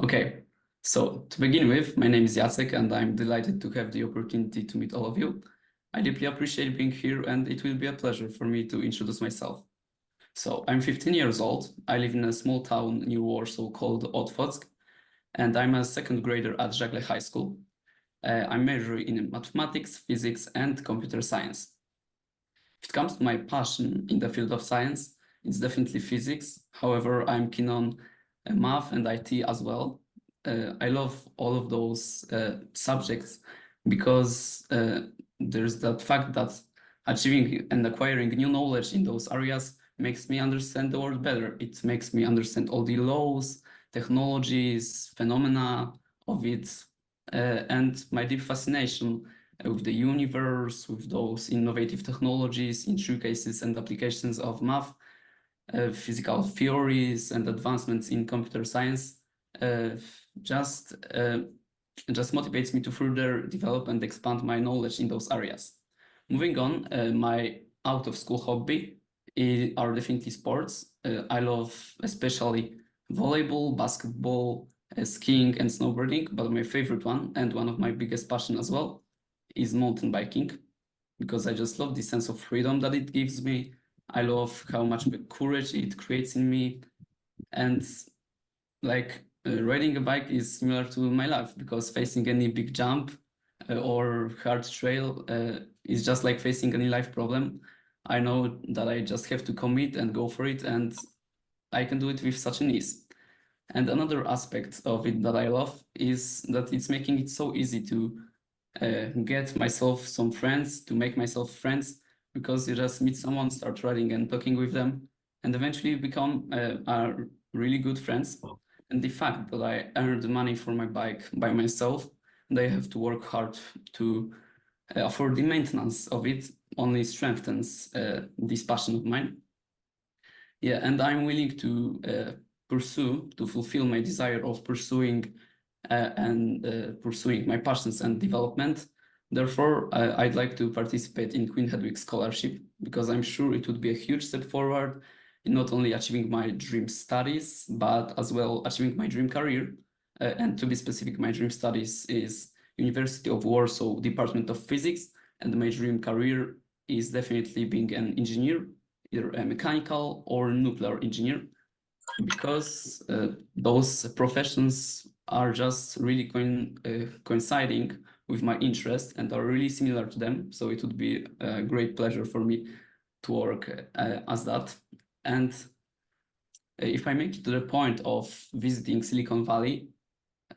Okay, so to begin with, my name is Jacek and I'm delighted to have the opportunity to meet all of you. I deeply appreciate being here and it will be a pleasure for me to introduce myself. So I'm 15 years old. I live in a small town near Warsaw called Otwock, and I'm a second grader at ŻAGLE High School. I'm majoring in mathematics, physics, and computer science. If it comes to my passion in the field of science, it's definitely physics. However, I'm keen on math and IT as well. I love all of those subjects because there's that fact that achieving and acquiring new knowledge in those areas makes me understand the world better. It makes me understand all the laws, technologies, phenomena of it, and my deep fascination with the universe, with those innovative technologies, intricacies and applications of math, physical theories and advancements in computer science just motivates me to further develop and expand my knowledge in those areas. Moving on, my out-of-school hobby are definitely sports. I love especially volleyball, basketball, skiing and snowboarding, but my favorite one and one of my biggest passion as well is mountain biking, because I just love the sense of freedom that it gives me. I love how much courage it creates in me. And like riding a bike is similar to my life, because facing any big jump or hard trail is just like facing any life problem. I know that I just have to commit and go for it, and I can do it with such an ease. And another aspect of it that I love is that it's making it so easy to get myself some friends, to make myself friends, because you just meet someone, start riding and talking with them, and eventually become really good friends. And the fact that I earned money for my bike by myself, and I have to work hard to afford the maintenance of it, only strengthens this passion of mine. Yeah, and I'm willing to fulfill my desire of pursuing my passions and development. Therefore, I'd like to participate in Queen Hedvig Scholarship, because I'm sure it would be a huge step forward in not only achieving my dream studies, but as well achieving my dream career. And to be specific, my dream studies is University of Warsaw, Department of Physics, and my dream career is definitely being an engineer, either a mechanical or nuclear engineer, because those professions are just really coinciding with my interest and are really similar to them. So it would be a great pleasure for me to work as that. And if I make it to the point of visiting Silicon Valley,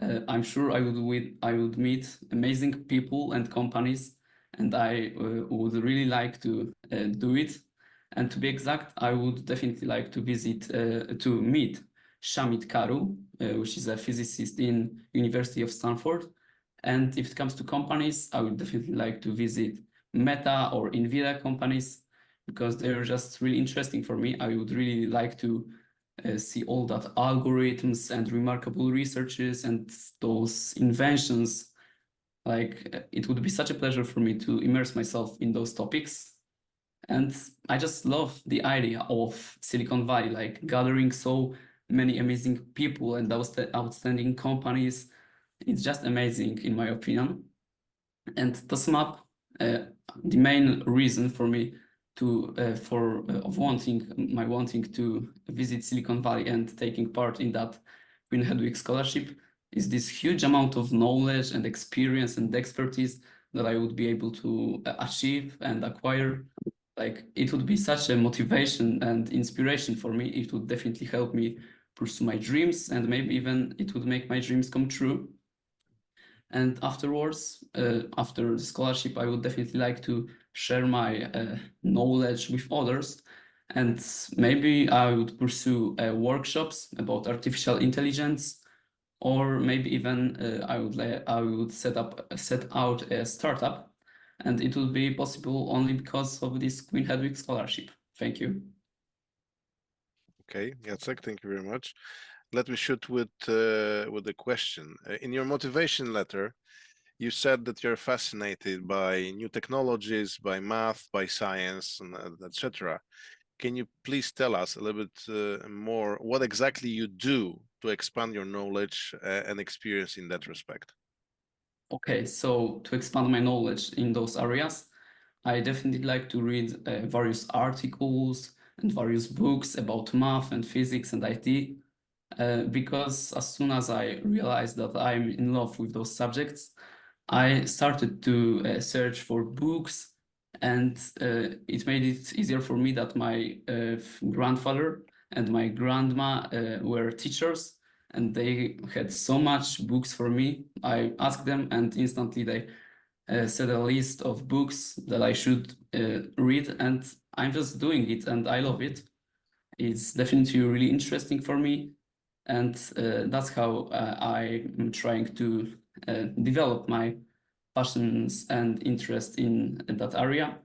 I'm sure I would meet amazing people and companies, and I would really like to do it. And to be exact, I would definitely like to meet Shamit Karu, which is a physicist in University of Stanford. And if it comes to companies, I would definitely like to visit Meta or Nvidia companies, because they're just really interesting for me. I would really like to see all that algorithms and remarkable researches and those inventions. Like, it would be such a pleasure for me to immerse myself in those topics. And I just love the idea of Silicon Valley, like gathering so many amazing people and those outstanding companies. It's just amazing, in my opinion. And to sum up, the main reason for me wanting to visit Silicon Valley and taking part in that Queen Hedvig Scholarship is this huge amount of knowledge and experience and expertise that I would be able to achieve and acquire. Like, it would be such a motivation and inspiration for me. It would definitely help me pursue my dreams, and maybe even it would make my dreams come true. And afterwards, after the scholarship, I would definitely like to share my knowledge with others. And maybe I would pursue workshops about artificial intelligence, or maybe even I would set out a startup. And it will be possible only because of this Queen Hedvig Scholarship. Thank you. Okay, Jacek, thank you very much. Let me shoot with the question. In your motivation letter, you said that you're fascinated by new technologies, by math, by science, and etc. can you please tell us a little bit more what exactly you do to expand your knowledge and experience in that respect? Okay, so to expand my knowledge in those areas, I definitely like to read various articles and various books about math and physics and IT, because as soon as I realized that I'm in love with those subjects, I started to search for books, and it made it easier for me that my grandfather and my grandma were teachers, and they had so much books for me. I asked them, and instantly they set a list of books that I should read, and I'm just doing it, and I love it. It's definitely really interesting for me, and that's how I'm trying to develop my passions and interest in that area.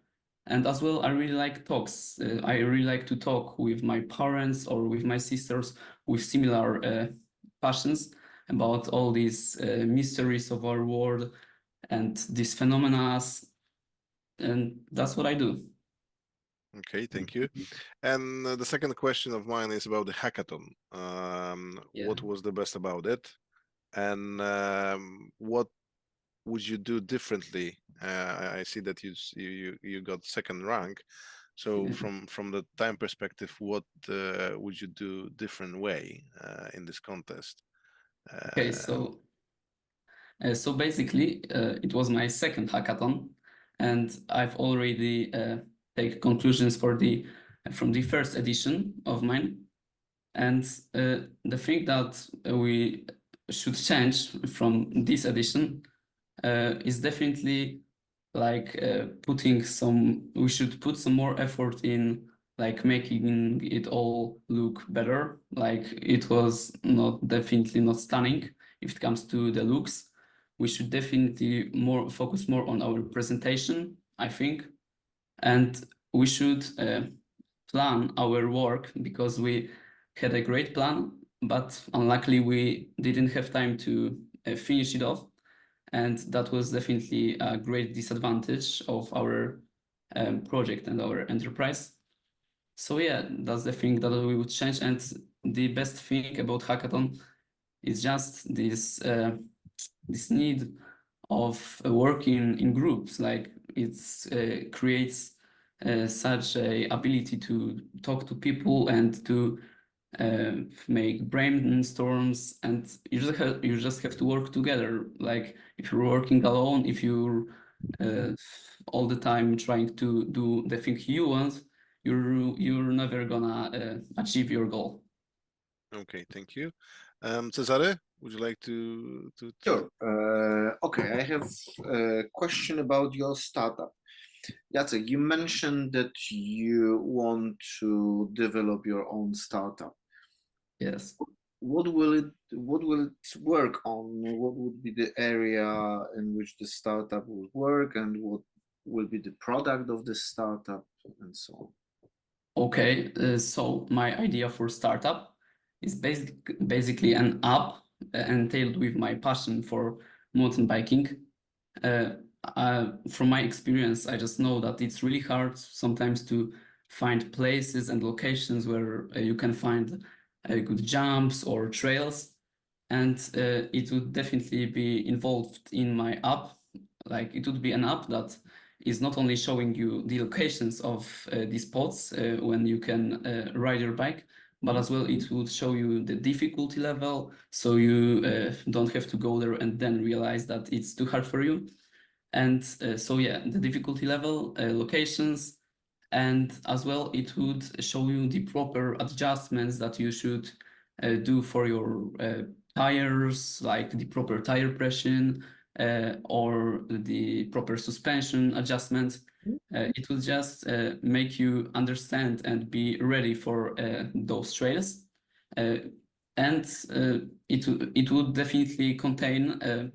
And as well, I really like talks. I really like to talk with my parents or with my sisters with similar passions about all these mysteries of our world and these phenomena, and that's what I do. Okay, thank you. And the second question of mine is about the hackathon. What was the best about it, and what would you do differently? I see that you got second rank. So from the time perspective, what would you do different way in this contest? Okay, so basically, it was my second hackathon, and I've already taken conclusions from the first edition of mine. And the thing that we should change from this edition is definitely like we should put some more effort in like making it all look better. Like it was definitely not stunning if it comes to the looks. We should definitely focus more on our presentation, I think, and we should plan our work, because we had a great plan, but unluckily we didn't have time to finish it off, and that was definitely a great disadvantage of our project and our enterprise. So yeah, that's the thing that we would change. And the best thing about hackathon is just this need of working in groups. Like it creates such a ability to talk to people and to make brainstorms, and you just have to work together. Like if you're working alone, if you're all the time trying to do the thing you want, you're never gonna achieve your goal. Okay, thank you. Cezary, would you like to? Sure. Okay, I have a question about your startup. Jacek, you mentioned that you want to develop your own startup. Yes. What will it work on? What would be the area in which the startup will work, and what will be the product of the startup, and so on? Okay, so my idea for startup is basically an app entailed with my passion for mountain biking. From my experience, I just know that it's really hard sometimes to find places and locations where you can find good jumps or trails, and it would definitely be involved in my app. Like it would be an app that is not only showing you the locations of these spots when you can ride your bike, but as well it would show you the difficulty level, so you don't have to go there and then realize that it's too hard for you. And so yeah, the difficulty level, locations, and as well it would show you the proper adjustments that you should do for your tires, like the proper tire pressure, or the proper suspension adjustment. It will just make you understand and be ready for those trails. And it would definitely contain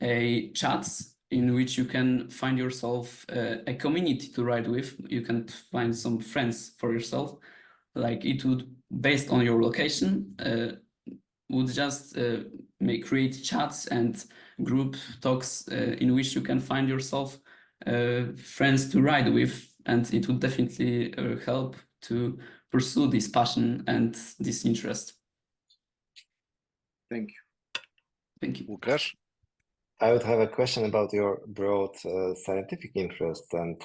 a chats in which you can find yourself a community to ride with. You can find some friends for yourself. Like it would, based on your location, would just create chats and group talks in which you can find yourself friends to ride with, and it would definitely help to pursue this passion and this interest. Thank you. Thank you. Łukasz? I would have a question about your broad scientific interest, and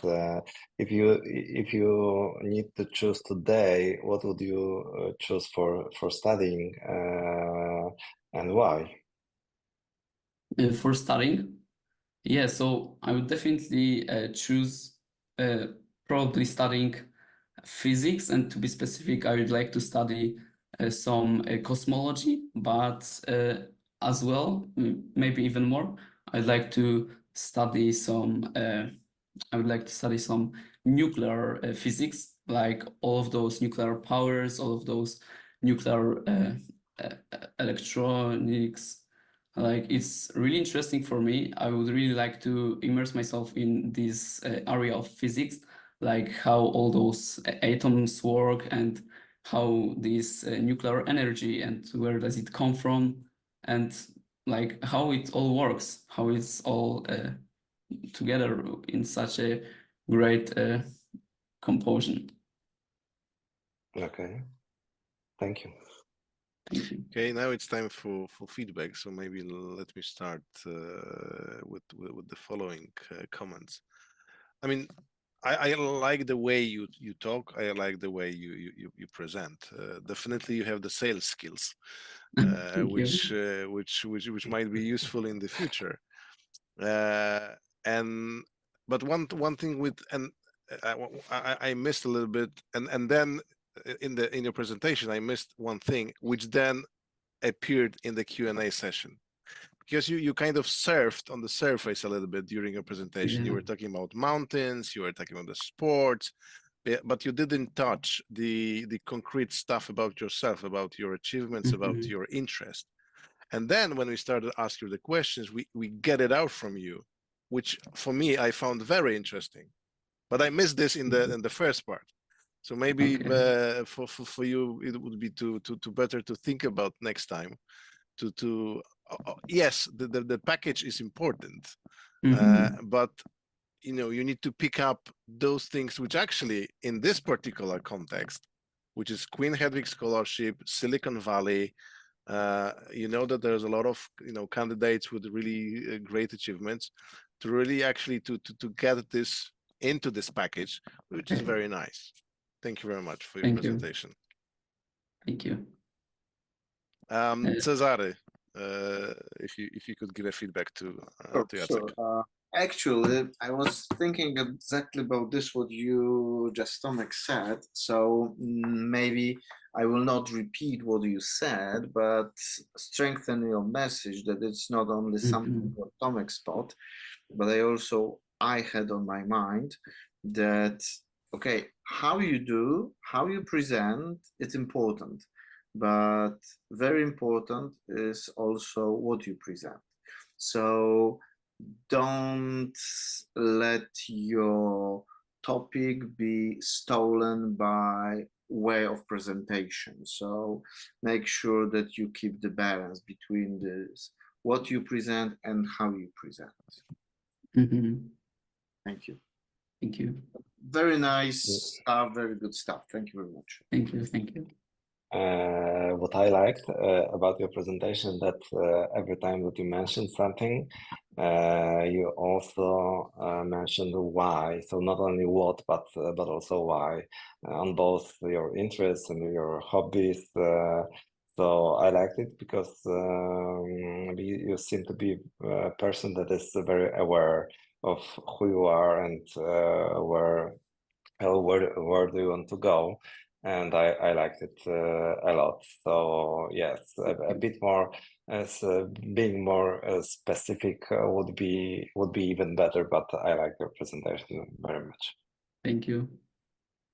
if you need to choose today, what would you choose for studying, and why? For studying, yeah, so I would definitely choose probably studying physics, and to be specific, I would like to study some cosmology, but as well, maybe even more, I'd like to study some. I would like to study some nuclear physics, like all of those nuclear powers, all of those nuclear electronics. Like, it's really interesting for me. I would really like to immerse myself in this area of physics, like how all those atoms work and how this nuclear energy and where does it come from, and like how it all works, how it's all together in such a great composition. Okay, thank you. Thank you. Okay, now it's time for feedback. So maybe let me start with the following comments. I mean, I like the way you talk. I like the way you present. Definitely, you have the sales skills, which might be useful in the future. But one thing with I missed a little bit, and then in your presentation I missed one thing, which then appeared in the Q&A session, because you kind of surfed on the surface a little bit during your presentation. Yeah. You were talking about mountains, you were talking about the sports, but you didn't touch the concrete stuff about yourself, about your achievements, about your interest. And then when we started asking the questions, we get it out from you, which for me I found very interesting. But I missed this in the first part. So maybe for you it would be to better to think about next time. Yes, the package is important, but you need to pick up those things which actually in this particular context, which is Queen Hedvig Scholarship, Silicon Valley. That there's a lot of candidates with really great achievements, to really actually to get this into this package, which is very nice. Thank you very much for your presentation. Thank you. Cezary, if you could give a feedback to Jacek. Sure. Actually, I was thinking exactly about this, what you just, Tomek, said. So maybe I will not repeat what you said, but strengthen your message that it's not only something what Tomek spot, but I had on my mind that, okay, how you present, it's important, but very important is also what you present. So don't let your topic be stolen by way of presentation. So make sure that you keep the balance between this, what you present and how you present. Thank you. Thank you. Very nice stuff, very good stuff. Thank you very much. Thank you. Thank you. What I liked about your presentation, that every time that you mentioned something, you also mentioned why. So not only what, but also why, on both your interests and your hobbies. So I liked it because you seem to be a person that is very aware of who you are and where do you want to go. And I liked it a lot. So yes, a bit more as being more specific would be even better. But I like your presentation very much. Thank you.